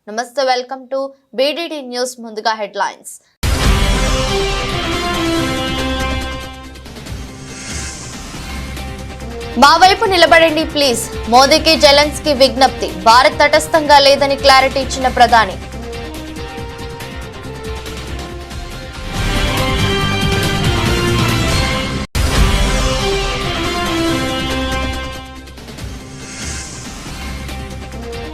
నమస్తే, welcome to BDD news. ముందుగా headlines. మా వైపు నిలబడండి ప్లీజ్, మోదీకి జెలెన్స్కీ విజ్ఞప్తి. భారత్ తటస్థంగా లేదని క్లారిటీ ఇచ్చిన ప్రధాని.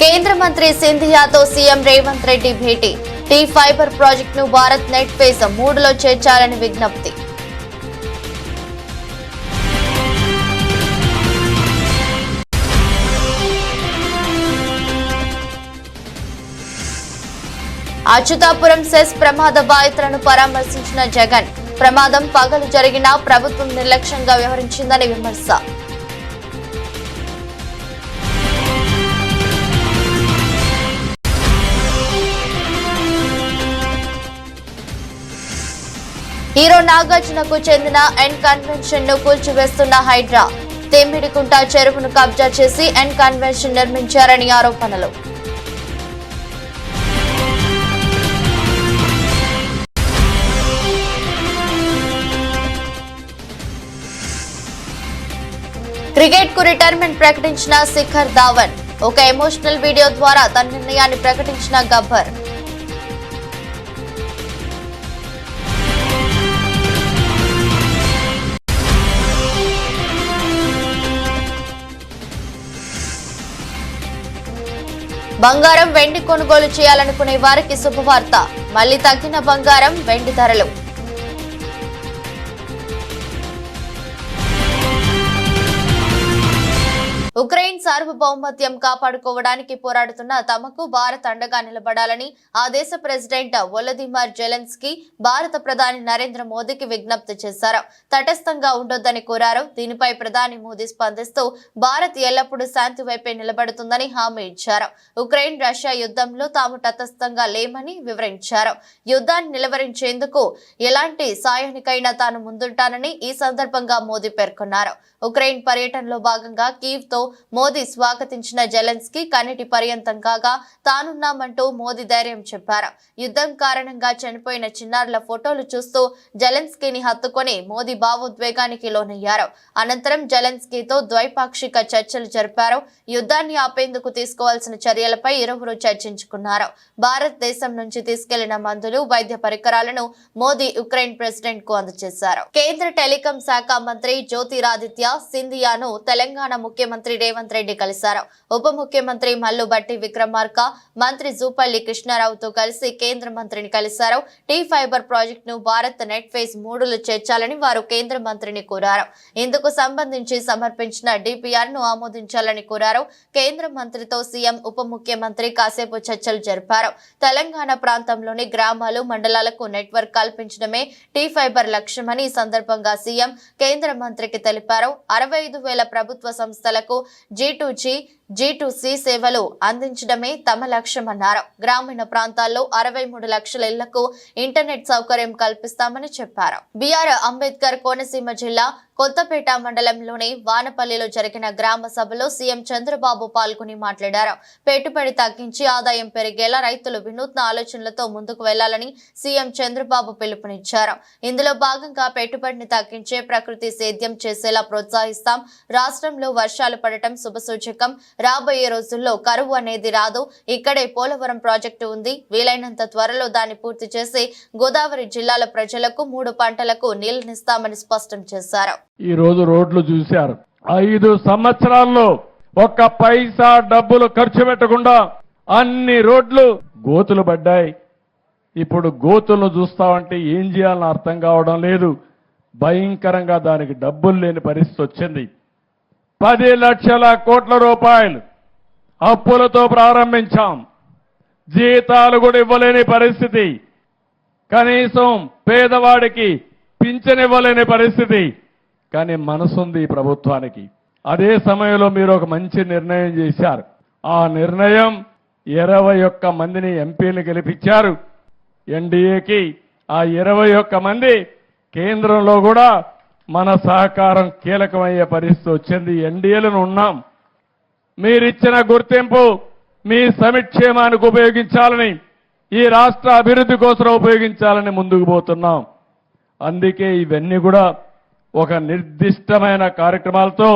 కేంద్ర మంత్రి సింధియాతో సీఎం రేవంత్ రెడ్డి భేటీ. టీ ఫైబర్ ప్రాజెక్టును భారత్ నెట్ ఫేజ్ 3లో చేర్చాలని విజ్ఞప్తి. అచ్యుతాపురం సెస్ ప్రమాద బాధితులను పరామర్శించిన జగన్. ప్రమాదం పగలు జరిగినా ప్రభుత్వం నిర్లక్ష్యంగా వ్యవహరించిందని విమర్శ. హీరో నాగార్జునకు చెందిన ఎన్ కన్వెన్షన్ ను కూల్చివేస్తున్న హైడ్రా. తెమ్మిడికుంట చెరువును కబ్జా చేసి ఎన్ కన్వెన్షన్ నిర్మించారని ఆరోపణలు. క్రికెట్ కు రిటైర్మెంట్ ప్రకటించిన శిఖర్ ధావన్. ఒక ఎమోషనల్ వీడియో ద్వారా తన నిర్ణయాన్ని ప్రకటించిన గబ్బర్. బంగారం, వెండి కొనుగోలు చేయాలనుకునే వారికి శుభవార్త. మళ్లీ తగ్గిన బంగారం, వెండి ధరలు. ఉక్రెయిన్ సార్వభౌమత్యం కాపాడుకోవడానికి పోరాడుతున్న తమకు భారత్ అండగా నిలబడాలని ఆ దేశ ప్రెసిడెంట్ వొలోదిమిర్ జెలెన్స్కీ భారత ప్రధాని నరేంద్ర మోదీకి విజ్ఞప్తి చేశారు. తటస్థంగా ఉండొద్దని కోరారు. దీనిపై ప్రధాని మోదీ స్పందిస్తూ భారత్ ఎల్లప్పుడూ శాంతి వైపే నిలబడుతుందని హామీ ఇచ్చారు. ఉక్రెయిన్ రష్యా యుద్ధంలో తాము తటస్థంగా లేమని వివరించారు. యుద్ధాన్ని నిలువరించేందుకు ఎలాంటి సాయానికైనా తాను ముందుంటానని ఈ సందర్భంగా మోదీ పేర్కొన్నారు. ఉక్రెయిన్ పర్యటనలో భాగంగా కీవ్ తో మోదీ స్వాగతించిన జెలెన్స్కీ కన్నీటి పర్యంతం కాగా తానున్నామంటూ మోదీ ధైర్యం చెప్పారు. యుద్ధం కారణంగా చనిపోయిన చిన్నారుల ఫోటోలు చూస్తూ జెలెన్స్కీని హత్తుకొని మోదీ భావోద్వేగానికి లోనయ్యారు. అనంతరం జెలెన్స్కీతో ద్వైపాక్షిక చర్చలు జరిపారు. యుద్ధాన్ని ఆపేందుకు తీసుకోవాల్సిన చర్యలపై ఇరువురు చర్చించుకున్నారు. భారతదేశం నుంచి తీసుకెళ్లిన మందులు, వైద్య పరికరాలను మోదీ ఉక్రెయిన్ ప్రెసిడెంట్ కు అందజేశారు. కేంద్ర టెలికాం శాఖ మంత్రి జ్యోతిరాదిత్య సింధియాను తెలంగాణ ముఖ్యమంత్రి రేవంత్ రెడ్డి కలిశారు. ఉప ముఖ్యమంత్రి మల్లు భట్టి విక్రమార్క, మంత్రి జూపల్లి కృష్ణారావుతో కలిసి కేంద్ర మంత్రిని కలిశారు. టీ ఫైబర్ ప్రాజెక్టును భారత్ నెట్ ఫేజ్ 3లో చేర్చాలని వారు కేంద్ర మంత్రిని కోరారు. ఇందుకు సంబంధించి సమర్పించిన డిపిఆర్ ను ఆమోదించాలని కోరారు. కేంద్ర మంత్రితో సీఎం, ఉప ముఖ్యమంత్రి కాసేపు చర్చలు జరిపారు. తెలంగాణ ప్రాంతంలోని గ్రామాలు, మండలాలకు నెట్వర్క్ కల్పించడమే టీ ఫైబర్ లక్ష్యమని ఈ సందర్భంగా సీఎం కేంద్ర మంత్రికి తెలిపారు. 65,000 ప్రభుత్వ సంస్థలకు G2G, G2C సేవలు అందించడమే తమ లక్ష్యమన్నారు. గ్రామీణ ప్రాంతాల్లో 63 లక్షల ఇళ్లకు ఇంటర్నెట్ సౌకర్యం కల్పిస్తామని చెప్పారు. బిఆర్ అంబేద్కర్ కోనసీమ జిల్లా కొత్తపేట మండలంలోని వానపల్లిలో జరిగిన గ్రామ సభలో సీఎం చంద్రబాబు పాల్గొని మాట్లాడారు. పెట్టుబడి తగ్గించి ఆదాయం పెరిగేలా రైతులు వినూత్న ఆలోచనలతో ముందుకు వెళ్లాలని సీఎం చంద్రబాబు పిలుపునిచ్చారు. ఇందులో భాగంగా పెట్టుబడిని తగ్గించే, ప్రకృతి సేద్యం చేసేలా ప్రోత్సహిస్తాం. రాష్ట్రంలో వర్షాలు పడటం శుభసూచకం. రాబోయే రోజుల్లో కరువు అనేది రాదు. ఇక్కడే పోలవరం ప్రాజెక్టు ఉంది. వీలైనంత త్వరలో దాన్ని పూర్తి చేసి గోదావరి జిల్లాల ప్రజలకు 3 పంటలకు నీళ్లనిస్తామని స్పష్టం చేశారు. ఈ రోజు రోడ్లు చూశారు. 5 సంవత్సరాల్లో ఒక్క పైసా డబ్బులు ఖర్చు పెట్టకుండా అన్ని రోడ్లు గోతులు పడ్డాయి. ఇప్పుడు గోతులను చూస్తామంటే ఏం చేయాలని అర్థం కావడం లేదు. భయంకరంగా దానికి డబ్బులు లేని పరిస్థితి వచ్చింది. 10 లక్షల కోట్ల రూపాయలు అప్పులతో ప్రారంభించాం. జీతాలు కూడా ఇవ్వలేని పరిస్థితి. కనీసం పేదవాడికి పింఛన్ ఇవ్వలేని పరిస్థితి. కానీ మనసుంది ఈ ప్రభుత్వానికి. అదే సమయంలో మీరు ఒక మంచి నిర్ణయం చేశారు. ఆ నిర్ణయం 21 మందిని ఎంపీలు గెలిపించారు ఎన్డీఏకి. ఆ 21 మంది కేంద్రంలో కూడా మన సహకారం కీలకమయ్యే పరిస్థితి వచ్చింది. ఎన్డీఏలను ఉన్నాం. మీరిచ్చిన గుర్తింపు మీ సంక్షేమానికి ఉపయోగించాలని, ఈ రాష్ట్ర అభివృద్ధి కోసం ఉపయోగించాలని ముందుకు పోతున్నాం. అందుకే ఇవన్నీ కూడా ఒక నిర్దిష్టమైన కార్యక్రమాలతో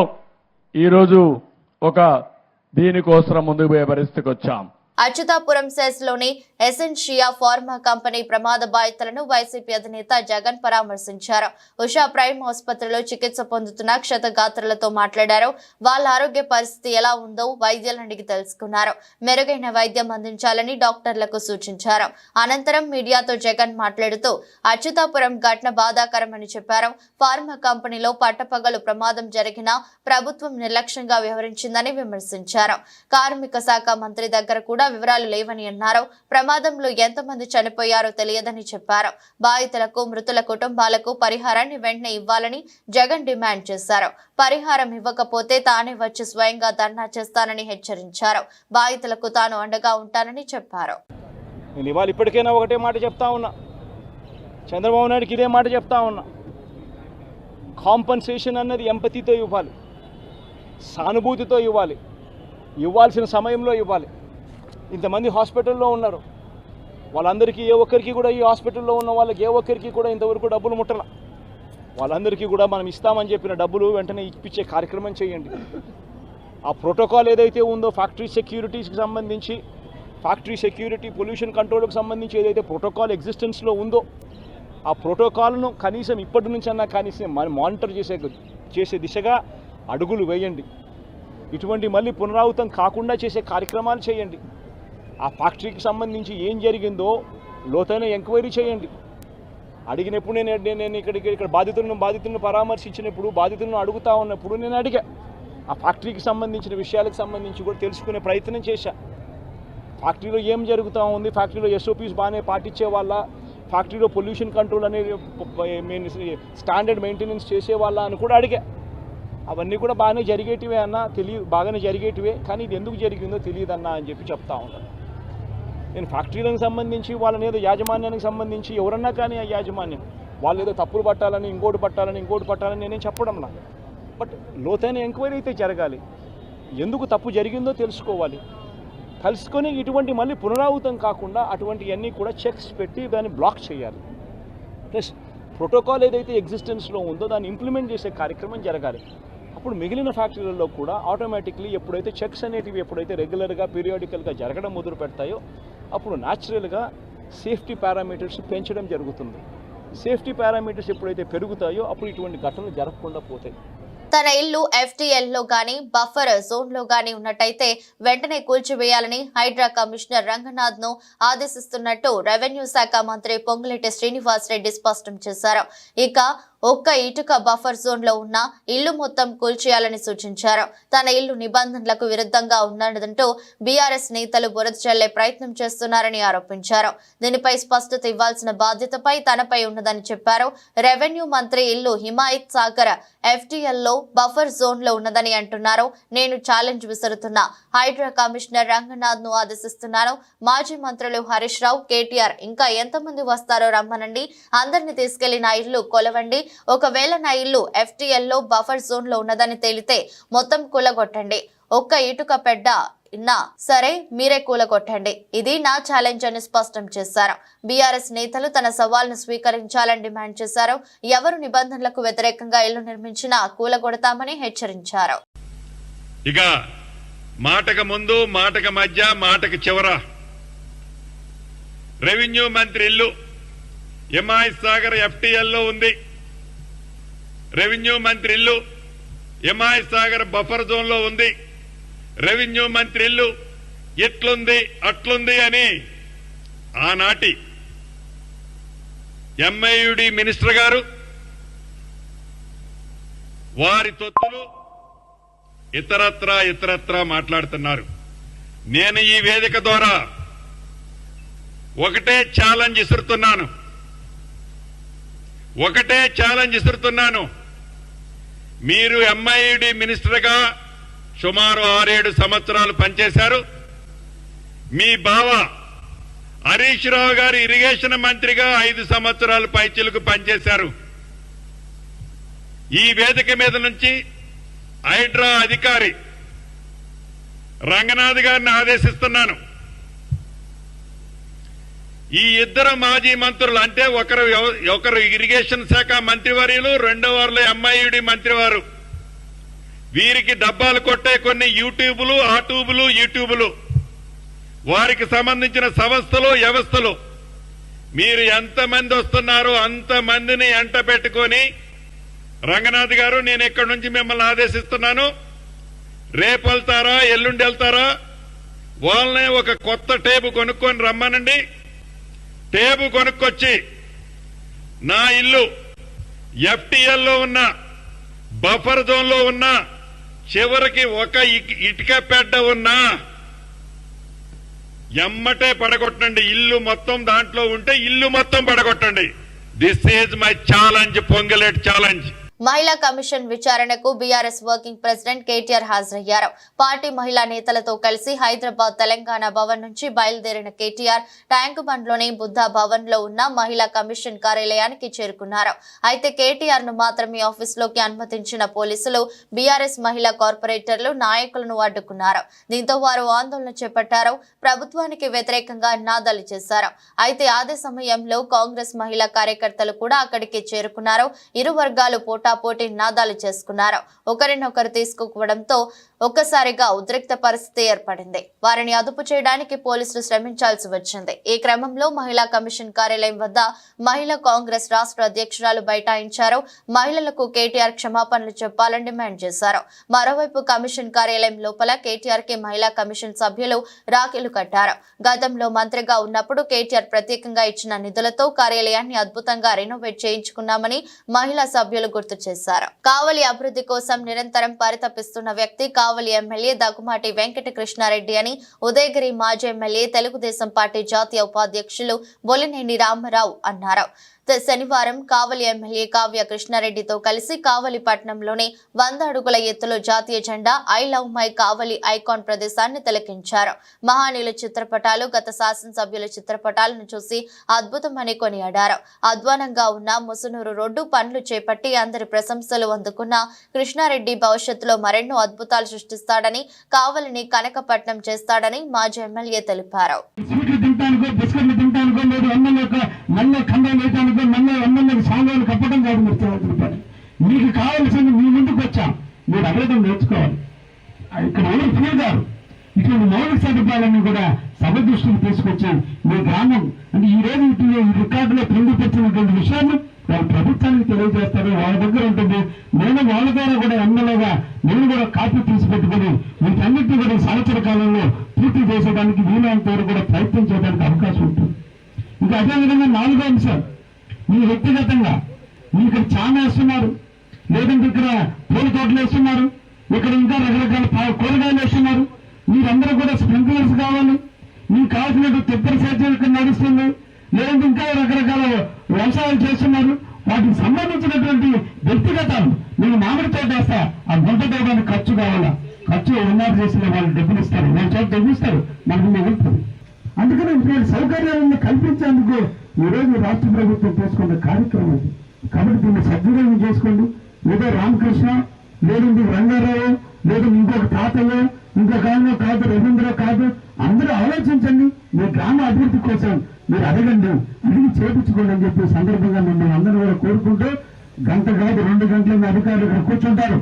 ఈరోజు ఒక దీనికోసం ముందుకు పోయే పరిస్థితికి వచ్చాం. అచ్యుతాపురం సెస్ లోని ఎసెన్షియా ఫార్మా కంపెనీ ప్రమాద బాధితులను వైసీపీ అధినేత జగన్ పరామర్శించారు. ఉషా ప్రైమ్ ఆసుపత్రిలో చికిత్స పొందుతున్న క్షతగాత్రులతో మాట్లాడారు. వాళ్ళ ఆరోగ్య పరిస్థితి ఎలా ఉందో వైద్యులను అడిగి తెలుసుకున్నారు. మెరుగైన వైద్యం అందించాలని డాక్టర్లకు సూచించారు. అనంతరం మీడియాతో జగన్ మాట్లాడుతూ అచ్యుతాపురం ఘటన బాధాకరమని చెప్పారు. ఫార్మా కంపెనీలో పట్టపగలు ప్రమాదం జరిగినా ప్రభుత్వం నిర్లక్ష్యంగా వ్యవహరించిందని విమర్శించారు. కార్మిక శాఖ మంత్రి దగ్గర కూడా వివరాలు లేవని అన్నారు. ప్రమాదంలో ఎంతమంది చనిపోయారో తెలియదని చెప్పారు. బాధితులకు, మృతుల కుటుంబాలకు పరిహారాన్ని వెంటనే ఇవ్వాలని జగన్ డిమాండ్ చేశారు. పరిహారం ఇవ్వకపోతే తానే వచ్చి స్వయంగా ధర్నా చేస్తానని హెచ్చరించారు. బాధితులకు తాను అండగా ఉంటానని చెప్పారు. నేను ఇవాళ ఇప్పటికైనా ఒకటే మాట చెప్తా ఉన్నా, చంద్రబాబు నాయుడుకి ఇదే మాట చెప్తా ఉన్నా. కాంపన్సేషన్ అన్నది ఎంపతితో ఇవ్వాలి, సానుభూతితో ఇవ్వాలి, ఇవ్వాల్సిన సమయంలో ఇవ్వాలి. ఇంతమంది హాస్పిటల్లో ఉన్నారు, వాళ్ళందరికీ ఏ ఒక్కరికి కూడా, ఈ హాస్పిటల్లో ఉన్న వాళ్ళకి ఏ ఒక్కరికి కూడా ఇంతవరకు డబ్బులు ముట్టల. వాళ్ళందరికీ కూడా మనం ఇస్తామని చెప్పిన డబ్బులు వెంటనే ఇప్పించే కార్యక్రమం చేయండి. ఆ ప్రోటోకాల్ ఏదైతే ఉందో ఫ్యాక్టరీ సెక్యూరిటీస్కి సంబంధించి, ఫ్యాక్టరీ సెక్యూరిటీ, పొల్యూషన్ కంట్రోల్కి సంబంధించి ఏదైతే ప్రోటోకాల్ ఎగ్జిస్టెన్స్లో ఉందో ఆ ప్రోటోకాల్ను కనీసం ఇప్పటి నుంచి అన్నా కనీసం మానిటర్ చేసే దిశగా అడుగులు వేయండి. ఇటువంటి మళ్ళీ పునరావృతం కాకుండా చేసే కార్యక్రమాలు చేయండి. ఆ ఫ్యాక్టరీకి సంబంధించి ఏం జరిగిందో లోతైన ఎంక్వైరీ చేయండి. అడిగినప్పుడు నేను ఇక్కడ బాధితులను పరామర్శించినప్పుడు, బాధితులను అడుగుతా ఉన్నప్పుడు నేను అడిగా. ఆ ఫ్యాక్టరీకి సంబంధించిన విషయాలకు సంబంధించి కూడా తెలుసుకునే ప్రయత్నం చేశా. ఫ్యాక్టరీలో ఏం జరుగుతూ ఉంది, ఫ్యాక్టరీలో SOPs బాగానే పాటించే వాళ్ళ, ఫ్యాక్టరీలో పొల్యూషన్ కంట్రోల్ అనేది స్టాండర్డ్ మెయింటెనెన్స్ చేసే వాళ్ళ అని కూడా అడిగా. అవన్నీ కూడా బాగానే జరిగేటివే అన్న, బాగానే జరిగేటివే, కానీ ఇది ఎందుకు జరిగిందో తెలియదన్నా అని చెప్పి చెప్తా ఉంటాను. నేను ఫ్యాక్టరీలకు సంబంధించి వాళ్ళని ఏదో యాజమాన్యానికి సంబంధించి ఎవరన్నా కానీ ఆ యాజమాన్యం వాళ్ళు ఏదో తప్పులు పట్టాలని, ఇంకోటి పట్టాలని నేనేం చెప్పడం నా. బట్ లోతైన ఎంక్వైరీ అయితే జరగాలి. ఎందుకు తప్పు జరిగిందో తెలుసుకోవాలి. తెలుసుకొని ఇటువంటి మళ్ళీ పునరావృతం కాకుండా అటువంటివన్నీ కూడా చెక్స్ పెట్టి దాన్ని బ్లాక్ చేయాలి. ప్లస్ ప్రోటోకాల్ ఏదైతే ఎగ్జిస్టెన్స్లో ఉందో దాన్ని ఇంప్లిమెంట్ చేసే కార్యక్రమం జరగాలి. అప్పుడు మిగిలిన ఫ్యాక్టరీలలో కూడా ఆటోమేటిక్లీ ఎప్పుడైతే చెక్స్ అనేటివి ఎప్పుడైతే రెగ్యులర్గా, పీరియాడికల్గా జరగడం మొదలు పెడతాయో అప్పుడు న్యాచురల్గా సేఫ్టీ పారామీటర్స్ పెంచడం జరుగుతుంది. సేఫ్టీ పారామీటర్స్ ఎప్పుడైతే పెరుగుతాయో అప్పుడు ఇటువంటి ఘటనలు జరగకుండా పోతాయి. తన ఇల్లు FTL లో గాని బఫర్ జోన్ లో గాని ఉన్నట్టయితే వెంటనే కూల్చివేయాలని హైడ్రా కమిషనర్ రంగనాథ్ ను ఆదేశిస్తున్నట్టు రెవెన్యూ శాఖ మంత్రి పొంగులేటి శ్రీనివాస్ రెడ్డి స్పష్టం చేశారు. ఇక ఒక్క ఇటుక బఫర్ జోన్ లో ఉన్న ఇల్లు మొత్తం కూల్చేయాలని సూచించారు. తన ఇల్లు నిబంధనలకు విరుద్ధంగా ఉన్నదంటూ బీఆర్ఎస్ నేతలు బురద చల్లే ప్రయత్నం చేస్తున్నారని ఆరోపించారు. దీనిపై స్పష్టత ఇవ్వాల్సిన బాధ్యతపై తనపై ఉన్నదని చెప్పారు. రెవెన్యూ మంత్రి ఇల్లు హిమాయత్ సాగర్ FTL లో బఫర్ జోన్ లో ఉన్నదని అంటున్నారు. నేను ఛాలెంజ్ విసురుతున్నా. హైడ్రా కమిషనర్ రంగనాథ్ ను ఆదేశిస్తున్నాను. మాజీ మంత్రులు హరీష్ రావు, KTR ఇంకా ఎంతమంది వస్తారో రమ్మనండి. అందరిని తీసుకెళ్లి నా ఇల్లు కొలవండి. ఒకవేళ నా ఇల్లు FTL లో బఫర్ జోన్ లో ఉన్నదని తేలితే మొత్తం కూలగొట్టండి. ఒక్క ఇటుక పెడ్డ ఇన్నా సరే మీరే కూలగొట్టండి. ఇది నా ఛాలెంజ్ అని స్పష్టం చేశారు. బీఆర్ఎస్ నేతలు తన సవాల్ను స్వీకరించాలని డిమాండ్ చేశారు. ఎవరు నిబంధనలకు వ్యతిరేకంగా ఇల్లు నిర్మించినా కూలగొడతామని హెచ్చరించారు. ఇక మాటకు ముందు, మాటకు మధ్య, మాటకు చివర రెవెన్యూ మంత్రి ఇల్లు హిమాయత్ సాగర్ FTL లో ఉంది. రెవెన్యూ మంత్రి ఇల్లు హిమాయత్ సాగర్ బఫర్ జోన్ లో ఉంది. రెవెన్యూ మంత్రి ఇల్లు ఎట్లుంది అట్లుంది అని ఆనాటి MIUD మినిస్టర్ గారు వారి తొత్తులు ఇతరత్రా మాట్లాడుతున్నారు. నేను ఈ వేదిక ద్వారా ఒకటే ఛాలెంజ్ ఇస్తున్నాను. మీరు MIUD మినిస్టర్గా సుమారు 6-7 సంవత్సరాలు పనిచేశారు. మీ బావ హరీష్ రావు గారు ఇరిగేషన్ మంత్రిగా 5 సంవత్సరాలు పైచిలకు పనిచేశారు. ఈ వేదిక మీద నుంచి హైడ్రా అధికారి రంగనాథ్ గారిని ఆదేశిస్తున్నాను. ఈ ఇద్దరు మాజీ మంత్రులు అంటే ఒకరు ఇరిగేషన్ శాఖ మంత్రివర్యులు, రెండో వారిలో ఎంఐయుడి మంత్రివారు, వీరికి డబ్బాలు కొట్టే కొన్ని యూట్యూబులు, యూట్యూబులు, వారికి సంబంధించిన సంస్థలు, వ్యవస్థలు, మీరు ఎంతమంది వస్తున్నారో అంతమందిని ఎంట పెట్టుకొని, రంగనాథ్ గారు నేను ఇక్కడి నుంచి మిమ్మల్ని ఆదేశిస్తున్నాను, రేపు వెళ్తారా ఎల్లుండి వెళ్తారా, వాళ్ళనే ఒక కొత్త టేబు కొనుక్కొని రమ్మనండి. టేబు కొనుక్కొచ్చి నా ఇల్లు ఎఫ్టీఎల్లో ఉన్న బఫర్ జోన్ లో ఉన్న చివరికి ఒక ఇటుక పెడ్డ ఉన్నా ఎమ్మటే పడగొట్టండి. ఇల్లు మొత్తం దాంట్లో ఉంటే ఇల్లు మొత్తం పడగొట్టండి. This is my challenge, Ponguleti challenge. మహిళా కమిషన్ విచారణకు బీఆర్ఎస్ వర్కింగ్ ప్రెసిడెంట్ కేటీఆర్ హాజరయ్యారు. పార్టీ మహిళా నేతలతో కలిసి హైదరాబాద్ తెలంగాణ భవన్ నుంచి బయలుదేరిన కేటీఆర్ ట్యాంక్ బండ్లోని బుద్ధా భవన్ లో ఉన్న మహిళా కమిషన్ కార్యాలయానికి చేరుకున్నారు. అయితే కేటీఆర్ ను మాత్రమే ఆఫీసులోకి అనుమతించిన పోలీసులు బీఆర్ఎస్ మహిళా కార్పొరేటర్లు నాయకులను అడ్డుకున్నారు. దీంతో వారు ఆందోళన చేపట్టారు. ప్రభుత్వానికి వ్యతిరేకంగా నినాదాలు చేశారు. అయితే అదే సమయంలో కాంగ్రెస్ మహిళా కార్యకర్తలు కూడా అక్కడికి చేరుకున్నారు. ఇరు వర్గాలు పోటీ నినాదాలు చేసుకున్నారు. ఒకరినొకరు తీసుకోవడంతో ఒక్కసారిగా ఉద్రిక్త పరిస్థితి ఏర్పడింది. వారిని అదుపు చేయడానికి పోలీసులు శ్రమించాల్సి వచ్చింది. ఈ క్రమంలో మహిళా కమిషన్ కార్యాలయం వద్ద మహిళా కాంగ్రెస్ రాష్ట్ర అధ్యక్షురాలు బైఠాయించారు. మహిళలకు కేటీఆర్ క్షమాపణలు చెప్పాలని డిమాండ్ చేశారు. మరోవైపు కమిషన్ కార్యాలయం లోపల కేటీఆర్ కి మహిళా కమిషన్ సభ్యులు రాఖీలు కట్టారు. గతంలో మంత్రిగా ఉన్నప్పుడు కేటీఆర్ ప్రత్యేకంగా ఇచ్చిన నిధులతో కార్యాలయాన్ని అద్భుతంగా రెనోవేట్ చేయించుకున్నామని మహిళా సభ్యులు గుర్తు చేశారు. కావలి అభివృద్ధి కోసం నిరంతరం పరితపిస్తున్న వ్యక్తి కావలి ఎమ్మెల్యే దగ్గుమాటి వెంకట కృష్ణారెడ్డి అని ఉదయగిరి మాజీ ఎమ్మెల్యే తెలుగుదేశం పార్టీ జాతీయ ఉపాధ్యక్షులు బొలినేని రామారావు అన్నారు. శనివారం కావలి ఎమ్మెల్యే కావ్య కృష్ణారెడ్డితో కలిసి కావలి పట్టణంలోని 100 అడుగుల ఎత్తులో జాతీయ జెండా I love my Kavali icon ప్రదేశాన్ని తిలకించారు. మహానీయుల చిత్రపటాలు, గత శాసనసభ్యుల చిత్రపటాలను చూసి అద్భుతమని కొనియాడారు. అధ్వానంగా ఉన్న ముసునూరు రోడ్డు పనులు చేపట్టి అందరి ప్రశంసలు అందుకున్న కృష్ణారెడ్డి భవిష్యత్తులో మరెన్నో అద్భుతాలు సృష్టిస్తాడని, కావలిని కనకపట్నం చేస్తాడని మాజీ ఎమ్మెల్యే తెలిపారు. కప్పడం కాదు ముఖ్యమంత్రి, మీకు కావాల్సింది మీ ముందుకు వచ్చాం, మీరు అభివృద్ధి నేర్చుకోవాలి. ఇక్కడ ఎవరు ఫీల్ గారు ఇటువంటి మౌలిక సదుపాయాలన్నీ కూడా సభ దృష్టికి తీసుకొచ్చి మీ గ్రామం అంటే ఈ రోజు ఈ రికార్డులో పొందుపరిచినటువంటి విషయాన్ని వాళ్ళ ప్రభుత్వానికి తెలియజేస్తారు. వాళ్ళ దగ్గర ఉంటుంది. నేను వాళ్ళ ద్వారా కూడా ఎమ్మెల్యేగా నేను కూడా కాపీ తీసి పెట్టుకుని వీటన్నిటిని కూడా సంవత్సర కాలంలో పూర్తి చేసేదానికి వీలైనంత వరకు కూడా ప్రయత్నం చేయడానికి అవకాశం ఉంటుంది. ఇంకా అదేవిధంగా 4వ అంశం, మీ వ్యక్తిగతంగా మీరు ఇక్కడ చాలా వేస్తున్నారు, లేదంటే ఇక్కడ పూల తోటలు వేస్తున్నారు, ఇక్కడ ఇంకా రకరకాల కూరగాయలు వేస్తున్నారు. మీరందరూ కూడా స్ప్రింక్లర్స్ కావాలి, మీకు కావాల్సినట్టు తెప్పరి సేద్యం ఇక్కడ నడుస్తుంది, లేదంటే ఇంకా రకరకాల వ్యవసాయాలు చేస్తున్నారు. వాటికి సంబంధించినటువంటి వ్యక్తిగతాలు మీరు మామిడి తోట వేస్తా ఆ గుంట తోటానికి ఖర్చు కావాలా, ఖర్చు ఉన్నారు చేసిన వాళ్ళు డబ్బులు ఇస్తారు, వాళ్ళ చోట డబ్బులు ఇస్తారు, మనకు మిగులుతుంది. అందుకని ఇటువంటి సౌకర్యాలను కల్పించేందుకు ఈ రోజు రాష్ట్ర ప్రభుత్వం తీసుకున్న కార్యక్రమం ఇది. కాబట్టి దీన్ని సద్వినియోగం చేసుకోండి. ఏదో రామకృష్ణ, లేదంటే రంగారావు, లేదా ఇంకొక తాతయ్య, ఇంకొక ఆయన కాదు, రవీంద్ర కాదు, అందరూ ఆలోచించండి. మీ గ్రామ అభివృద్ధి కోసం మీరు అడగండి, అడిగి చేపించుకోండి అని చెప్పి సందర్భంగా మిమ్మల్ని అందరూ కూడా కోరుకుంటూ, గంట కాదు 2 గంటల అధికారులు ఇక్కడ కూర్చుంటారు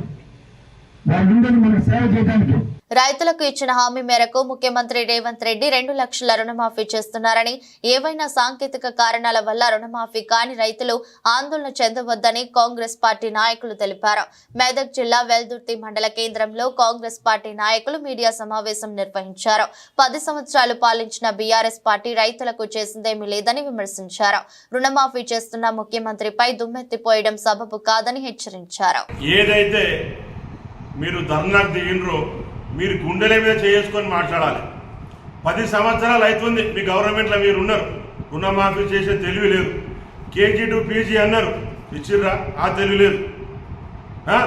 వారి ముందని మనకు సేవ చేయడానికి. రైతులకు ఇచ్చిన హామీ మేరకు ముఖ్యమంత్రి రేవంత్ రెడ్డి 2 లక్షల రుణమాఫీ చేస్తున్నారని, ఏవైనా సాంకేతిక కారణాల వల్ల రుణమాఫీ కాని రైతులు ఆందోళన చెందవద్దని కాంగ్రెస్ పార్టీ నాయకులు తెలిపారు. మెదక్ జిల్లా వెల్దుర్తి మండల కేంద్రంలో కాంగ్రెస్ పార్టీ నాయకులు మీడియా సమావేశం నిర్వహించారు. 10 సంవత్సరాలు పాలించిన బీఆర్ఎస్ పార్టీ రైతులకు చేసిందేమీ లేదని విమర్శించారు. రుణమాఫీ చేస్తున్న ముఖ్యమంత్రిపై దుమ్మెత్తిపోయడం సబబు కాదని హెచ్చరించారు. ఏదైతే మీరు ధర్నాకు దిగినరో మీరు గుండెల మీద చేసుకొని మాట్లాడాలి. 10 సంవత్సరాలు అవుతుంది మీ గవర్నమెంట్లో మీరు ఉన్నారు, రుణమాఫీ చేసే తెలివి లేదు. కేజీ టు పీజీ అన్నారు, ఇచ్చిర్రా? ఆ తెలివి లేదు.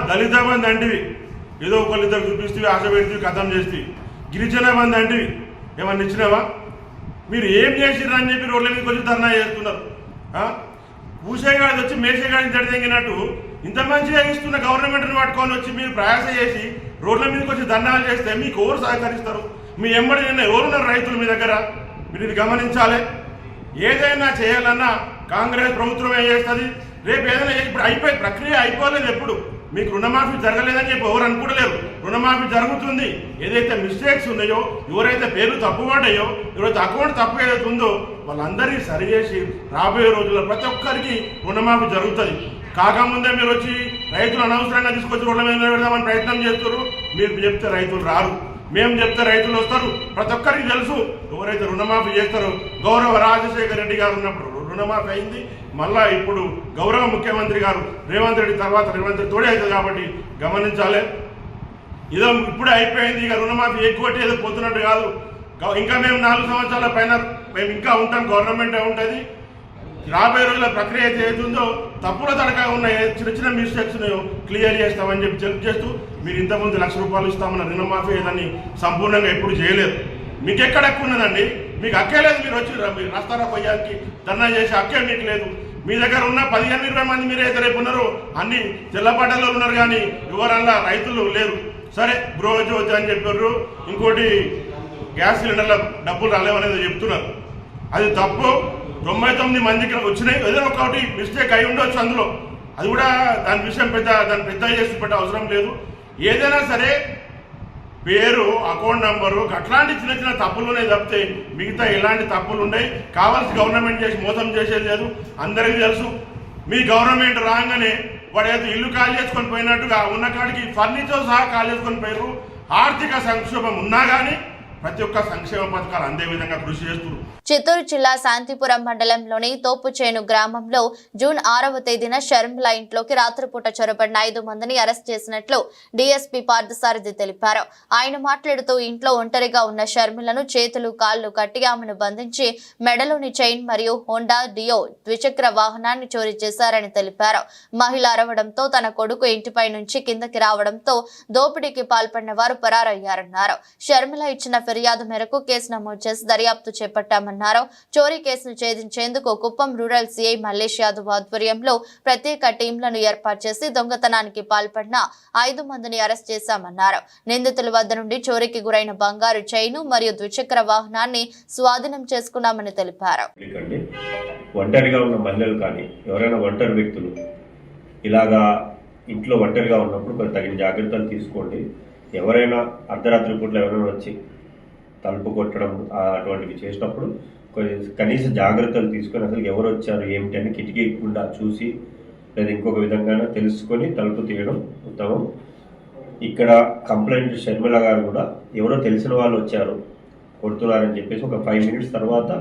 దళిత బంధు అంటివి, ఏదో ఒకళ్ళిద్దరు చూపిస్తే ఆశ పెడితే కథం చేస్తే. గిరిజన బంధు అంటివి, ఏమన్నా ఇచ్చినావా? మీరు ఏం చేసిర్రా అని చెప్పి రోడ్ల మీద కొంచెం ధర్నా చేస్తున్నారు. పూసేగాడి వచ్చి మేసేగాడిని తడిదెంగినట్టు ఇంత మంచిగా ఇస్తున్న గవర్నమెంట్ని పట్టుకొని వచ్చి మీరు ప్రయాస చేసి రోడ్ల మీదకి వచ్చి ధర్నాలు చేస్తే మీకు ఎవరు సహకరిస్తారు? మీ ఎంబడి నిన్న ఎవరున్నారు రైతులు మీ దగ్గర? మీరు ఇది గమనించాలి. ఏదైనా చేయాలన్నా కాంగ్రెస్ ప్రభుత్వం ఏం చేస్తుంది? రేపు ఏదైనా ఇప్పుడు ప్రక్రియ అయిపోలేదు. ఎప్పుడు మీకు రుణమాఫీ జరగలేదని చెప్పి ఎవరు అనుకుంటలేరు. రుణమాఫీ జరుగుతుంది. ఏదైతే మిస్టేక్స్ ఉన్నాయో, ఎవరైతే పేర్లు తప్పుపడ్డాయో, ఎవరైతే అకౌంట్ తప్పు ఏదైతే ఉందో వాళ్ళందరినీ సరిచేసి రాబోయే రోజుల్లో ప్రతి ఒక్కరికి రుణమాఫీ జరుగుతుంది. కాకముందే మీరు వచ్చి రైతులు అనవసరంగా తీసుకొచ్చి రోడ్ల మీద నిలబెడదామని ప్రయత్నం చేస్తారు. మీరు చెప్తే రైతులు రారు, మేము చెప్తే రైతులు వస్తారు. ప్రతి ఒక్కరికి తెలుసు ఎవరైతే రుణమాఫీ చేస్తారో. గౌరవ రాజశేఖర రెడ్డి గారు ఉన్నప్పుడు రుణమాఫీ అయింది. మళ్ళా ఇప్పుడు గౌరవ ముఖ్యమంత్రి గారు రేవంత్ రెడ్డి తర్వాత రేవంత్ రెడ్డి తోడే అవుతుంది. కాబట్టి గమనించాలి. ఇదో ఇప్పుడే అయిపోయింది. ఇక రుణమాఫీ ఎక్కువ ఏదో పోతున్నట్టు కాదు. ఇంకా మేము 4 సంవత్సరాల పైన మేము ఇంకా ఉంటాం. గవర్నమెంటే ఉంటుంది. రాబోయే రోజుల ప్రక్రియ ఏదైతుందో తప్పుల తడక ఉన్న చిన్న చిన్న మిస్టేక్స్ క్లియర్ చేస్తామని చెప్పి చెక్ చేస్తూ, మీరు ఇంతకుముందు ₹1,00,000 ఇస్తామన్న రుణమాఫీ ఏదని సంపూర్ణంగా ఎప్పుడు చేయలేదు. మీకు ఎక్కడ ఎక్కువ ఉన్నదండి? మీకు హక్కే లేదు. మీరు వచ్చి మీరు రాస్తారా పోయానికి ధర్నా చేసి హక్కే మీకు లేదు. మీ దగ్గర ఉన్న 15-20 మంది మీరైతే రేపు ఉన్నారు, అన్ని తెల్లపాటల్లో ఉన్నారు, కానీ ఎవరన్నా రైతులు లేరు. సరే గృహజ్యోతి అని చెప్పారు, ఇంకోటి గ్యాస్ సిలిండర్ల డబ్బులు రాలేవనేది చెప్తున్నారు. అది తప్పు. 99 మందికి వచ్చినాయి. ఏదైనా ఒకటి మిస్టేక్ అయి ఉండొచ్చు అందులో. అది కూడా దాని విషయం దాన్ని పెద్ద చేసి పెట్టే అవసరం లేదు. ఏదైనా సరే పేరు, అకౌంట్ నంబరు అట్లాంటి చిన్న చిన్న తప్పులునే తప్పితే మిగతా ఎలాంటి తప్పులు ఉన్నాయి. కావాల్సి గవర్నమెంట్ చేసి మోసం చేసేది లేదు. అందరికీ తెలుసు. మీ గవర్నమెంట్ రాగానే వాడు ఏదో ఇల్లు ఖాళీ చేసుకొని పోయినట్టుగా ఉన్న కాడికి ఫర్నిచర్ సహా ఖాళీ చేసుకొని పోయారు. ఆర్థిక సంక్షోభం ఉన్నా కానీ ప్రతి ఒక్క సంక్షేమ పథకాలు అందే విధంగా కృషి చేస్తున్నారు. చిత్తూరు జిల్లా శాంతిపురం మండలంలోని తోపుచేను గ్రామంలో జూన్ 6వ తేదీన షర్మిల ఇంట్లోకి రాత్రిపూట చొరబడిన 5 మందిని అరెస్ట్ చేసినట్లు డీఎస్పీ పార్థసారథి తెలిపారు. ఆయన మాట్లాడుతూ ఇంట్లో ఒంటరిగా ఉన్న షర్మిలను చేతులు కాళ్లు కట్టి ఆమెను బంధించి మెడలోని చైన్ మరియు హోండా డియో ద్విచక్ర వాహనాన్ని చోరీ చేశారని తెలిపారు. మహిళ అరవడంతో తన కొడుకు ఇంటిపై నుంచి కిందకి రావడంతో దోపిడీకి పాల్పడిన వారు పరారయ్యారన్నారు. షర్మిల ఇచ్చిన ఫిర్యాదు మేరకు కేసు నమోదు చేసి దర్యాప్తు చేపట్టామన్నారు. చోరీ కేసును ఛేదించేందుకు కుప్పం రూరల్ సీఐ మల్లేష్ యాదవ్ ఆధ్వర్యంలో ప్రత్యేక టీంలను ఏర్పాటు చేసి దొంగతనానికి పాల్పడిన 5 మందిని అరెస్ట్ చేశామన్నారు. నిందితుల వద్ద నుండి చోరీకి గురైన బంగారు చైను మరియు ద్విచక్ర వాహనాన్ని స్వాధీనం చేసుకున్నామని తెలిపారు. ఒంటరిగా ఉన్న మహిళలు కానీ ఎవరైనా ఒంటరి వ్యక్తులు ఇలాగా ఇంట్లో ఒంటరిగా ఉన్నప్పుడు తగిన జాగ్రత్తలు తీసుకోండి. ఎవరైనా అర్ధరాత్రి పూట్ల ఎవరైనా వచ్చి తలుపు కొట్టడం అటువంటివి చేసినప్పుడు కనీస జాగ్రత్తలు తీసుకొని అసలు ఎవరు వచ్చారు ఏమిటి అని కిటికీ గుండా చూసి లేదా ఇంకొక విధంగా తెలుసుకొని తలుపు తీయడం ఉత్తమం. ఇక్కడ కంప్లైంట్ షర్మిల గారు కూడా ఎవరో తెలిసిన వాళ్ళు వచ్చారు కొడుతున్నారని చెప్పేసి ఒక 5 మినిట్స్ తర్వాత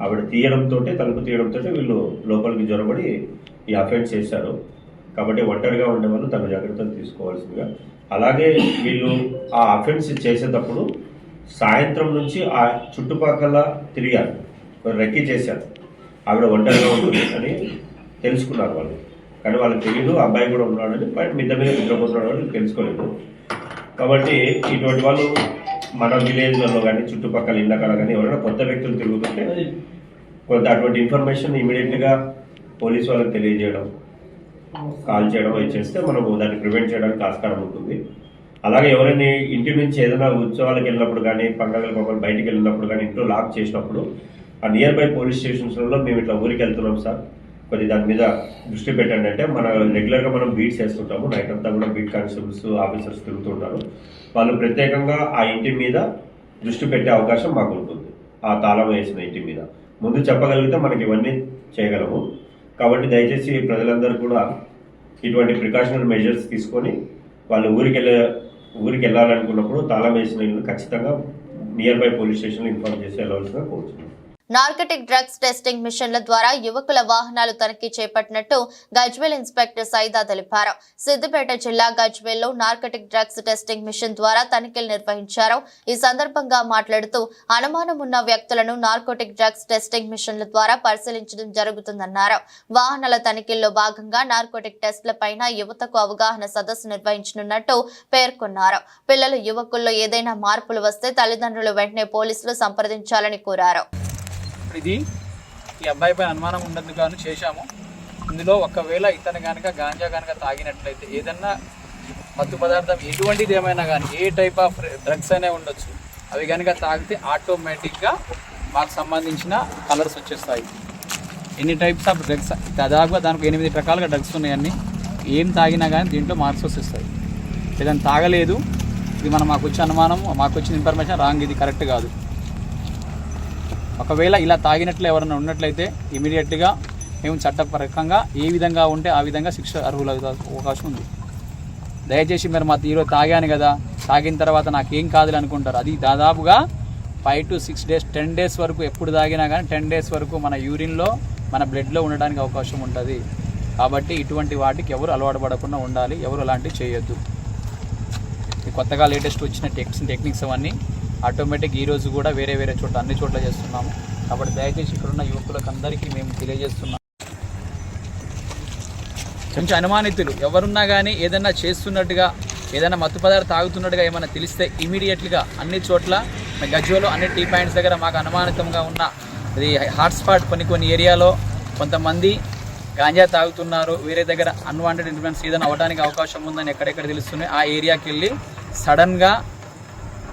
ఆవిడ తలుపు తీయడంతో వీళ్ళు లోపలికి జొరబడి ఈ అఫెన్స్ చేశారు. కాబట్టి ఒంటరిగా ఉండే వాళ్ళు తగు జాగ్రత్తలు తీసుకోవాల్సిందిగా. అలాగే వీళ్ళు ఆ అఫెన్స్ చేసేటప్పుడు సాయంత్రం నుంచి ఆ చుట్టుపక్కల తిరిగారు, రెక్కి చేశారు. ఆవిడ ఒంటరిగా ఉంటుంది అని తెలుసుకున్నారు వాళ్ళు, కానీ వాళ్ళకి తెలియదు అబ్బాయి కూడా ఉన్నాడని. బట్ మిద్ద మీద నిద్రపోతున్నాడు అని తెలుసుకోలేదు. కాబట్టి ఇటువంటి వాళ్ళు మన విలేజ్లలో కానీ చుట్టుపక్కల ఇళ్ళకాడ కానీ ఎవరైనా కొత్త వ్యక్తులు తిరుగుతుంటే కొంత అటువంటి ఇన్ఫర్మేషన్ ఇమీడియట్గా పోలీసు వాళ్ళకి తెలియజేయడం, కాల్ చేయడం అవి చేస్తే మనం దాన్ని ప్రివెంట్ చేయడానికి ఆస్కారం ఉంటుంది. అలాగే ఎవరైనా ఇంటి నుంచి ఏదైనా ఉత్సవాలకు వెళ్ళినప్పుడు కానీ పండుగల మమ్మల్ని బయటికి వెళ్ళినప్పుడు కానీ ఇంట్లో లాక్ చేసినప్పుడు ఆ నియర్ బై పోలీస్ స్టేషన్స్లో మేము ఇట్లా ఊరికి వెళ్తున్నాం సార్, కొద్ది దాని మీద దృష్టి పెట్టండి అంటే రెగ్యులర్గా మనం బీట్స్ వేస్తుంటాము. నైట్ అంతా కూడా బీట్ కానిస్టేబుల్స్ ఆఫీసర్స్ తిరుగుతుంటారు. వాళ్ళు ప్రత్యేకంగా ఆ ఇంటి మీద దృష్టి పెట్టే అవకాశం మాకు ఉంటుంది. ఆ తాళం వేసిన ఇంటి మీద ముందు చెప్పగలిగితే మనకి ఇవన్నీ చేయగలము. కాబట్టి దయచేసి ప్రజలందరూ కూడా ఇటువంటి ప్రికాషనరీ మెజర్స్ తీసుకొని వాళ్ళు ఊరికి వెళ్ళాలనుకున్నప్పుడు తాళం వేసిన ఇల్లు ఖచ్చితంగా నియర్ బై పోలీస్ స్టేషన్లో ఇన్ఫార్మ్ చేసి వెళ్ళవలసిన కోరుతున్నాను. నార్కటిక్ డ్రగ్స్ టెస్టింగ్ మిషన్ల ద్వారా యువకుల వాహనాలు తనిఖీ చేపట్టినట్టు గజ్వేల్ ఇన్స్పెక్టర్ సైదా తెలిపారు. సిద్దిపేట జిల్లా గజ్వేల్లో నార్కటిక్ డ్రగ్స్ టెస్టింగ్ మిషన్ ద్వారా తనిఖీలు నిర్వహించారు. ఈ సందర్భంగా మాట్లాడుతూ అనుమానం ఉన్న వ్యక్తులను నార్కోటిక్ డ్రగ్స్ టెస్టింగ్ మిషన్ల ద్వారా పరిశీలించడం జరుగుతుందన్నారు. వాహనాల తనిఖీల్లో భాగంగా నార్కోటిక్ టెస్టుల పైన యువతకు అవగాహన సదస్సు నిర్వహించనున్నట్టు పేర్కొన్నారు. పిల్లలు యువకుల్లో ఏదైనా మార్పులు వస్తే తల్లిదండ్రులు వెంటనే పోలీసులు సంప్రదించాలని కోరారు. ఇది ఈ అబ్బాయిపై అనుమానం ఉన్నందుకు గాను చేశాము. ఇందులో ఒకవేళ ఇతను కనుక గాంజా కనుక తాగినట్లయితే ఏదన్నా మత్తు పదార్థం ఎటువంటిది ఏమైనా కానీ ఏ టైప్ ఆఫ్ డ్రగ్స్ అయినా ఉండొచ్చు, అవి కనుక తాగితే ఆటోమేటిక్గా మాకు సంబంధించిన కలర్స్ వచ్చేస్తాయి. ఎన్ని టైప్స్ ఆఫ్ డ్రగ్స్, దాదాపుగా దానికి 8 రకాలుగా డ్రగ్స్ ఉన్నాయన్నీ. ఏం తాగినా కానీ దీంట్లో మార్క్స్ వస్తాయి. ఏదైనా తాగలేదు, ఇది మాకు వచ్చే అనుమానం, మాకు వచ్చిన ఇన్ఫర్మేషన్ రాంగ్, ఇది కరెక్ట్ కాదు. ఒకవేళ ఇలా తాగినట్లు ఎవరైనా ఉన్నట్లయితే ఇమీడియట్గా మేము చట్టపరంగా ఏ విధంగా ఉంటే ఆ విధంగా శిక్ష అర్హులు అవకాశం ఉంది. దయచేసి మీరు మా ఈరోజు తాగాను కదా, తాగిన తర్వాత నాకేం కాదులే అనుకుంటారు. అది దాదాపుగా 5 to 6 days 10 days వరకు ఎప్పుడు తాగినా కానీ 10 days వరకు మన యూరిన్లో మన బ్లడ్లో ఉండడానికి అవకాశం ఉంటుంది. కాబట్టి ఇటువంటి వాటికి ఎవరు అలవాటు పడకుండా ఉండాలి, ఎవరు అలాంటివి చేయొద్దు. కొత్తగా లేటెస్ట్ వచ్చిన టెక్నిక్స్ అవన్నీ ఆటోమేటిక్ ఈరోజు కూడా వేరే చోట్ల అన్ని చోట్ల చేస్తున్నాము. కాబట్టి దయచేసి ఇక్కడున్న యువకులకు అందరికీ మేము తెలియజేస్తున్నాం, కొంచెం అనుమానితులు ఎవరున్నా కానీ ఏదైనా చేస్తున్నట్టుగా, ఏదైనా మత్తు పదార్థం తాగుతున్నట్టుగా ఏమైనా తెలిస్తే ఇమీడియట్గా అన్ని చోట్ల గజ్వేల్లో అన్ని టీ పాయింట్స్ దగ్గర మాకు అనుమానితంగా ఉన్న అది హాట్స్పాట్ కొన్ని ఏరియాలో కొంతమంది గాంజా తాగుతున్నారు, వేరే దగ్గర అన్వాంటెడ్ ఇన్ఫ్లుయెన్స్ ఏదైనా అవ్వడానికి అవకాశం ఉందని ఎక్కడెక్కడ తెలుస్తున్నాయి. ఆ ఏరియాకి వెళ్ళి సడన్గా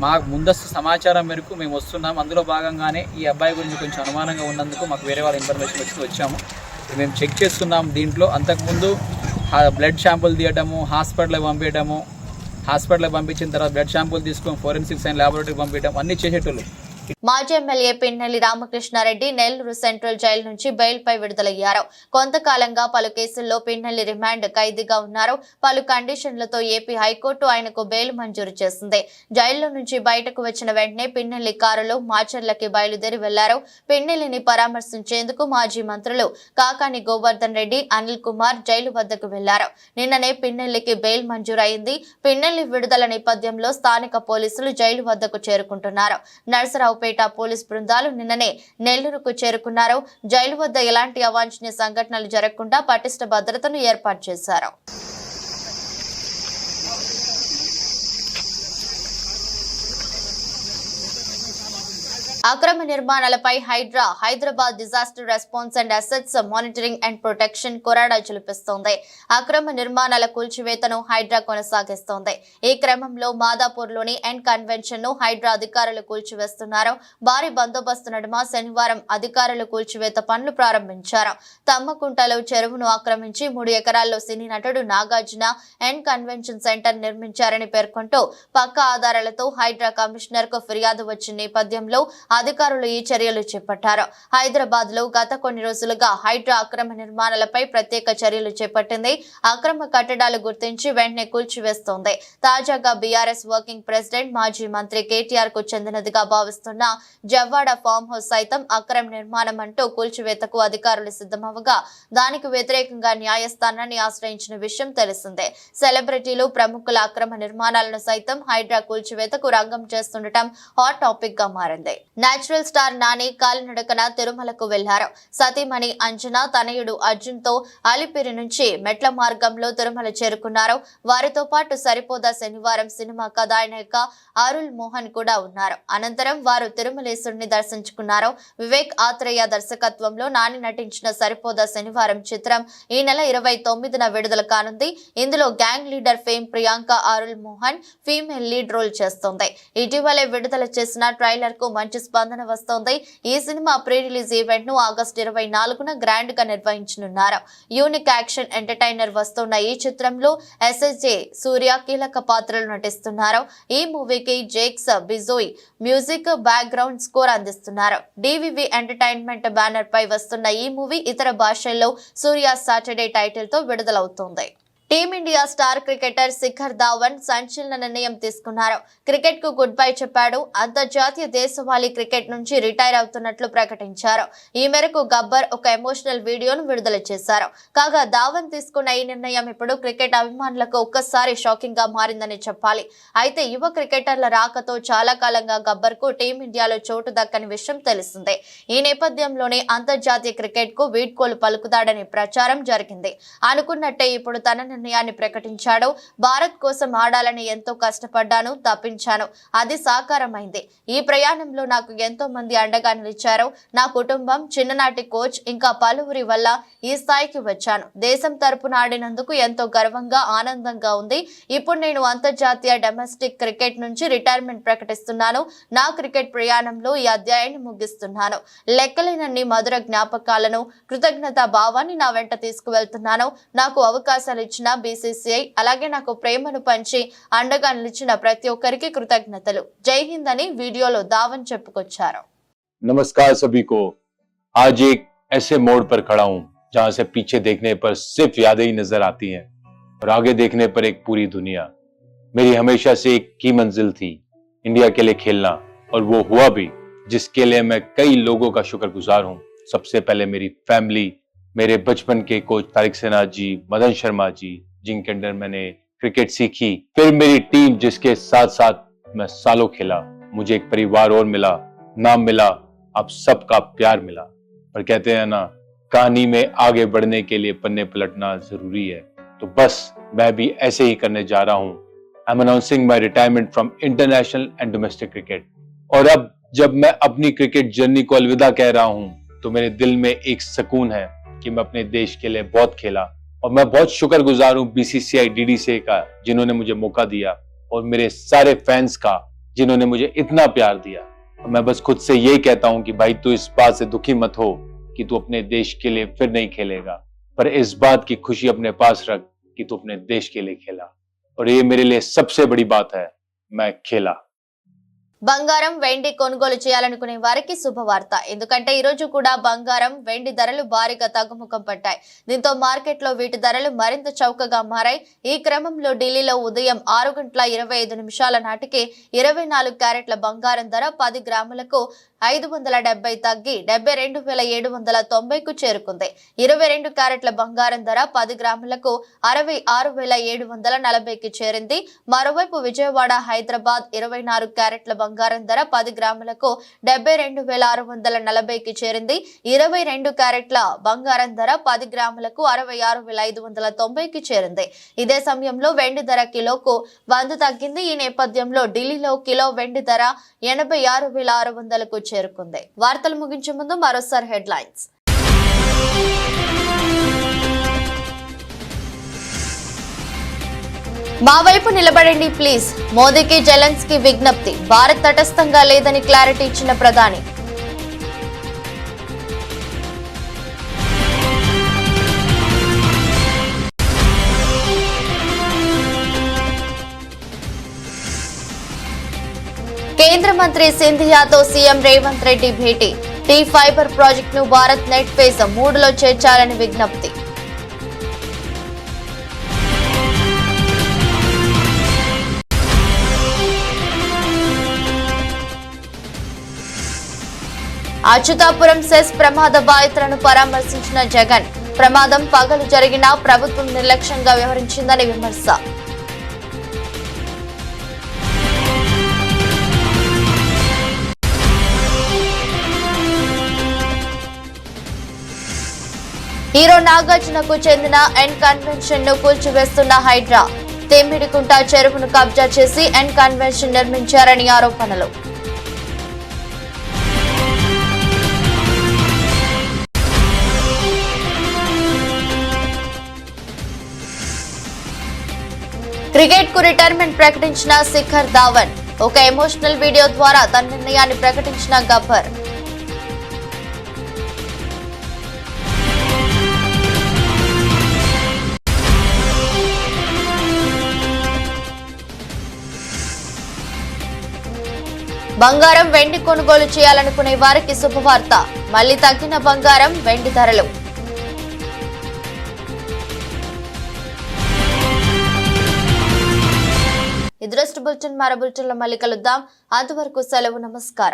మాకు ముందస్తు సమాచారం మేరకు మేము వస్తున్నాం. అందులో భాగంగానే ఈ అబ్బాయి గురించి కొంచెం అనుమానంగా ఉన్నందుకు మాకు వేరే వాళ్ళ ఇన్ఫర్మేషన్ వచ్చాము. మేము చెక్ చేస్తున్నాం. దీంట్లో అంతకుముందు బ్లడ్ శాంపుల్ తీయడము, హాస్పిటల్కి పంపించిన తర్వాత బ్లడ్ శాంపుల్ తీసుకొని ఫోరెన్సిక్స్ అండ్ ల్యాబొరేటరీకి పంపించడం అన్నీ చేసేటోళ్ళు. మాజీ MLA Pinnelli Ramakrishna Reddy Nellore central jail నుంచి బెయిల్పై విడుదలయ్యారు. కొంతకాలంగా పలు కేసుల్లో పిన్నెల్లి రిమాండ్ ఖైదీగా ఉన్నారు. పలు కండిషన్లతో ఏపీ హైకోర్టు ఆయనకు బెయిల్ మంజూరు చేసింది. జైల్లో నుంచి బయటకు వచ్చిన వెంటనే పిన్నెల్లి కారులో మాచర్లకి బయలుదేరి వెళ్లారు. పిన్నెల్లిని పరామర్శించేందుకు మాజీ మంత్రులు కాకాని గోవర్ధన్ రెడ్డి, అనిల్ కుమార్ జైలు వద్దకు వెళ్లారు. నిన్ననే పిన్నెల్లికి బెయిల్ మంజూరైంది. పిన్నెల్లి విడుదల నేపథ్యంలో స్థానిక పోలీసులు జైలు వద్దకు చేరుకుంటున్నారు. నర్సరావుపేట పోలీస్ బృందాలు నిన్ననే నెల్లూరుకు చేరుకున్నారు. జైలు వద్ద ఎలాంటి అవాంఛనీయ సంఘటనలు జరగకుండా పటిష్ట భద్రతను ఏర్పాటు చేశారు. అక్రమ నిర్మాణాలపై Hyderabad disaster response and assets monitoring and protection కొరాడా చూపిస్తోంది. అక్రమ నిర్మాణాల కూల్చివేతను హైడ్రా కొనసాగిస్తోంది. ఈ క్రమంలో మాదాపూర్లోని ఎన్ కన్వెన్షన్ ను హైడ్రా అధికారులు కూల్చివేస్తున్నారు. భారీ బందోబస్తు నడుమ శనివారం అధికారులు కూల్చివేత పనులు ప్రారంభించారు. తమ్మకుంటలో చెరువును ఆక్రమించి 3 ఎకరాల్లో సినీ నటుడు నాగార్జున ఎన్ కన్వెన్షన్ సెంటర్ నిర్మించారని పేర్కొంటూ పక్క ఆధారాలతో హైడ్రా కమిషనర్ కు ఫిర్యాదు వచ్చిన నేపథ్యంలో అధికారులు ఈ చర్యలు చేపట్టారు. హైదరాబాద్ లో గత కొన్ని రోజులుగా హైడ్రా అక్రమ నిర్మాణాలపై ప్రత్యేక చర్యలు చేపట్టింది. అక్రమ కట్టడాలు గుర్తించి వెంటనే కూల్చివేస్తోంది. తాజాగా బీఆర్ఎస్ వర్కింగ్ ప్రెసిడెంట్ మాజీ మంత్రి కేటీఆర్ కు చెందినదిగా భావిస్తున్న జవ్వాడ ఫామ్ హౌస్ సైతం అక్రమ నిర్మాణం అంటూ కూల్చివేతకు అధికారులు సిద్ధమవగా దానికి వ్యతిరేకంగా న్యాయస్థానాన్ని ఆశ్రయించిన విషయం తెలిసిందే. సెలబ్రిటీలు, ప్రముఖుల అక్రమ నిర్మాణాలను సైతం హైడ్రా కూల్చివేతకు రంగం చేస్తుండటం హాట్ టాపిక్ గా మారింది. నేచురల్ స్టార్ నాని కాలినడకన తిరుమలకు వెళ్లారు. సతీమణి అంజనా, తనయుడు అర్జున్ తో అలిపిరి నుంచి మెట్ల మార్గంలో తిరుమల చేరుకున్నారు. వారితో పాటు సరిపోదా శనివారం సినిమా కథానాయక అరుల్ మోహన్ కూడా ఉన్నారు. అనంతరం వారు తిరుమలేశ్వరుని దర్శించుకున్నారు. వివేక్ ఆత్రేయ దర్శకత్వంలో నాని నటించిన సరిపోదా శనివారం చిత్రం ఈ నెల 29న విడుదల కానుంది. ఇందులో gang leader fame Priyanka Arul Mohan female lead role చేస్తోంది. ఇటీవలే విడుదల చేసిన ట్రైలర్ కు మంచి స్పందన వస్తోంది. ఈ సినిమా ప్రీ రిలీజ్ ఈవెంట్ ను ఆగస్టు 24న గ్రాండ్ గా నిర్వహించనున్నారు. యూనిక్ యాక్షన్ ఎంటర్టైనర్ వస్తున్న ఈ చిత్రంలో ఎస్ఎస్జే సూర్య కీలక పాత్రలు నటిస్తున్నారు. ఈ మూవీకి Jakes Bejoy music, background score అందిస్తున్నారు. డివివి ఎంటర్టైన్మెంట్ బ్యానర్ పై వస్తున్న ఈ మూవీ ఇతర భాషల్లో సూర్య సాటర్డే టైటిల్ తో విడుదలవుతోంది. Team india star cricketer Shikhar Dhawan సంచలన నిర్ణయం తీసుకున్నారు. క్రికెట్ కు గుడ్ బై చెప్పాడు. అంతర్జాతీయ దేశవాళీ క్రికెట్ నుంచి రిటైర్ అవుతున్నట్లు ప్రకటించారు. ఈ మేరకు గబ్బర్ ఒక ఎమోషనల్ వీడియోను విడుదల చేశారు. కాగా ధావన్ తీసుకున్న ఈ నిర్ణయం ఇప్పుడు క్రికెట్ అభిమానులకు ఒక్కసారి షాకింగ్ గా మారిందని చెప్పాలి. అయితే యువ క్రికెటర్ల రాకతో చాలా కాలంగా గబ్బర్ కు టీమిండియాలో చోటు దక్కని విషయం తెలిసిందే. ఈ నేపథ్యంలోనే అంతర్జాతీయ క్రికెట్ కు వీడ్కోలు పలుకుతాడని ప్రచారం జరిగింది. అనుకున్నట్టే ఇప్పుడు తన నిర్ణయాన్ని ప్రకటించాడో భారత్ కోసం ఆడాలని ఎంతో కష్టపడ్డాను, తప్పించాను. అది సాకారమైంది. ఈ ప్రయాణంలో నాకు ఎంతో మంది అండగా నిలిచారు. నా కుటుంబం, చిన్ననాటి కోచ్ ఇంకా పలువురి వల్ల ఈ స్థాయికి వచ్చాను. దేశం తరపున ఆడినందుకు ఎంతో గర్వంగా, ఆనందంగా ఉంది. ఇప్పుడు నేను అంతర్జాతీయ డొమెస్టిక్ క్రికెట్ నుంచి రిటైర్మెంట్ ప్రకటిస్తున్నాను. నా క్రికెట్ ప్రయాణంలో ఈ అధ్యాయాన్ని ముగిస్తున్నాను. లెక్కలేనన్ని మధుర జ్ఞాపకాలను, కృతజ్ఞతా భావాన్ని నా వెంట తీసుకువెళ్తున్నాను. నాకు అవకాశాలు ఇచ్చిన బీసీసీఐ, అలాగే నాకు ప్రేమను పంచి అండగా నిలిచిన ప్రతి ఒక్కరికి కృతజ్ఞతలు. జై హింద్ అని వీడియోలో ధావన్ చెప్పుకొచ్చారు. नमस्कार सभी को। आज एक ऐसे मोड़ पर खड़ा हूं जहां से पीछे देखने पर सिर्फ यादें ही नजर आती हैं और आगे देखने पर एक पूरी दुनिया। मेरी हमेशा से एक ही मंजिल थी, इंडिया के लिए खेलना, और वो हुआ भी, जिसके लिए मैं कई लोगों का शुक्रगुजार हूं। सबसे पहले मेरी फैमिली, मेरे बचपन के कोच तारिक सेना जी, मदन शर्मा जी, जिनके अंडर मैंने क्रिकेट सीखी, फिर मेरी टीम जिसके साथ साथ मैं सालों खेला। मुझे एक परिवार और मिला, नाम मिला, आप सबका प्यार मिला। पर कहते हैं ना, कहानी में आगे बढ़ने के लिए पन्ने पलटना जरूरी है, तो बस मैं भी ऐसे ही करने जा रहा हूं। I am announcing my retirement from international and domestic cricket. और अब जब मैं अपनी क्रिकेट जर्नी को अलविदा कह रहा हूं, तो मेरे दिल में एक सुकून है कि मैं अपने देश के लिए बहुत खेला, और मैं बहुत शुक्रगुजार हूं बीसीसीआई डीडीसीए का, जिन्होंने मुझे मौका दिया, और मेरे सारे फैंस का, जिन्होंने मुझे इतना प्यार दिया। और मैं बस खुद से यही कहता हूं कि भाई, तू इस बात से दुखी मत हो कि तू अपने देश के लिए फिर नहीं खेलेगा, पर इस बात की खुशी अपने पास रख कि तू अपने देश के लिए खेला। और ये मेरे लिए सबसे बड़ी बात है, मैं खेला। బంగారం, వెండి కొనుగోలు చేయాలనుకునే వారికి శుభవార్త. ఎందుకంటే ఈ రోజు కూడా బంగారం, వెండి ధరలు భారీగా తగ్గుముఖం పట్టాయి. దీంతో మార్కెట్లో వీటి ధరలు మరింత చౌకగా మారాయి. ఈ క్రమంలో ఢిల్లీలో ఉదయం 6:25 నాటికి 24 క్యారెట్ల బంగారం ధర 10 గ్రాములకు 570 తగ్గి 72,790కు చేరుకుంది. 22 క్యారెట్ల బంగారం ధర 10 గ్రాములకు 66,740కి చేరింది. మరోవైపు విజయవాడ, హైదరాబాద్ 24 క్యారెట్ల బంగారం ధర 10 గ్రాములకు 72,640కి చేరింది. 22 క్యారెట్ల బంగారం ధర 10 గ్రాములకు 66,590కి చేరింది. ఇదే సమయంలో వెండి ధర కిలోకు 100 తగ్గింది. ఈ నేపథ్యంలో ఢిల్లీలో కిలో వెండి ధర 86,600కు చేరుకుంది. వార్తలు ముగించే ముందు మరోసారి హెడ్లైన్స్. మా వైపు నిలబడండి ప్లీజ్, మోదీకి జెలెన్స్కీ విజ్ఞప్తి. భారత్ తటస్థంగా లేదని క్లారిటీ ఇచ్చిన ప్రధాని. కేంద్ర మంత్రి సింధియాతో సీఎం రేవంత్ రెడ్డి భేటీ. టీ ఫైబర్ ప్రాజెక్టును భారత్ నెట్ ఫేజ్ 3లో చేర్చాలని విజ్ఞప్తి. అచ్యుతాపురం సెస్ ప్రమాద బాధితులను పరామర్శించిన జగన్. ప్రమాదం పగలు జరిగినా ప్రభుత్వం నిర్లక్ష్యంగా వ్యవహరించిందని విమర్శ. హీరో నాగార్జునకు చెందిన ఎన్ కన్వెన్షన్ ను కూల్చివేస్తున్న హైడ్రా. తెమ్మిడికుంట చెరువును కబ్జా చేసి ఎన్ కన్వెన్షన్ నిర్మించారని ఆరోపణలు. క్రికెట్ కు రిటైర్మెంట్ ప్రకటించిన శిఖర్ ధావన్. ఒక ఎమోషనల్ వీడియో ద్వారా తన నిర్ణయాన్ని ప్రకటించిన గబ్బర్. బంగారం, వెండి కొనుగోలు చేయాలనుకునే వారికి శుభవార్త. మళ్లీ తగ్గిన బంగారం, వెండి ధరలు. ఇది బులెటిన్. మరో బులెటిన్లో మళ్ళీ కలుద్దాం. అంతవరకు సెలవు. నమస్కారం.